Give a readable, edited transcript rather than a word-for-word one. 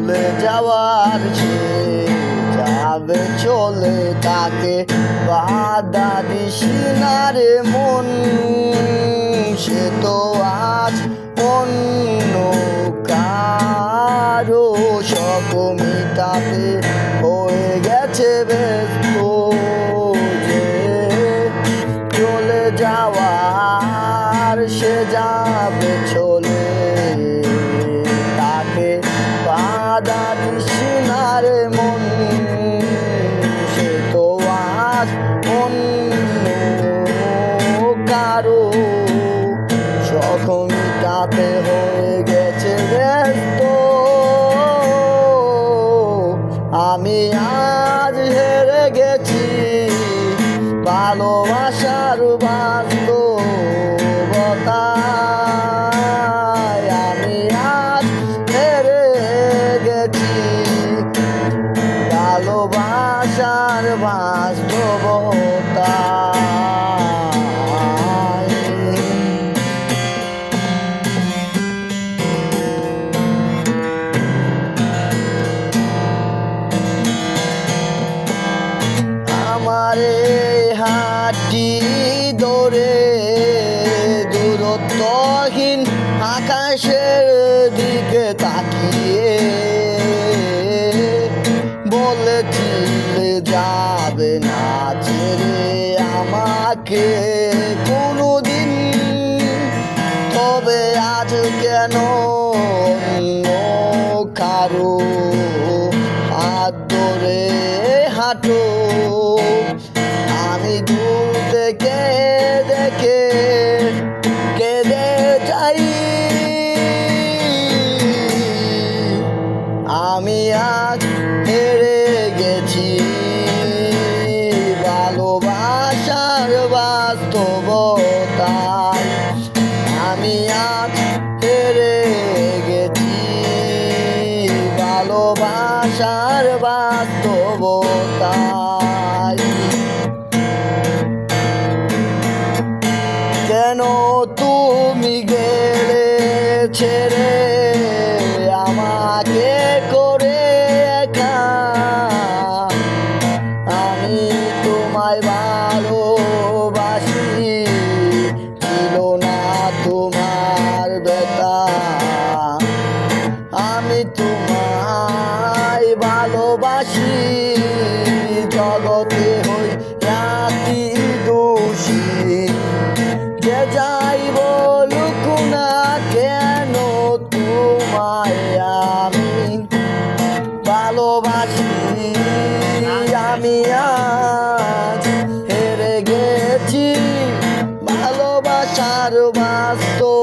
চলে যাওয়ার সে যাবে চলে, তাকে বাধা দিস না রে মন, সে তো আজ অন্য কারো শখ মিটাতে হয়ে গেছে ব্যস্ত, যে চলে যাওয়ার সে যাবে চলে, তাকে বাধা দিস না রে মন, সে তো আজ অন্য কারো শখ মিটাতে হয়ে গেছে ব্যস্ত। আমি আজ হেরে গেছি ভালোবাসার বাস্তবতায়, আমি আজ হেরে গেছি ভালোবাসার বাস্তবতায়। আমারে হাতটি ধরে দূরত্বহীন আকাশের দিকে তাকিয়ে বলেছিলে যাবে না ছেড়ে আমাকে কোনোদিন, তবে আজ কেন অন্য কারো হাত ধরে হাঁটো, আমি দূর থেকে দেখে কেঁদে যাই, আমি আজ হেরে গেছি ভালোবাসার বাস্তবতায়, আমি আজ হেরে গেছি ভালোবাসার বাস্তবতায়। কেন তুমি গেলে ছেড়ে আমাকে করে একা, আমি তোমায় ভালোবাসি, ছিল না তোমার ব্যথা, আমি তোমায় ভালোবাসি, জগতে হই রাতি দোষী, যে যাই বলুক না কেন তোমায় আমি ভালোবাসি, আমি আজ হেরে গেছি ভালোবাসার বাস্তব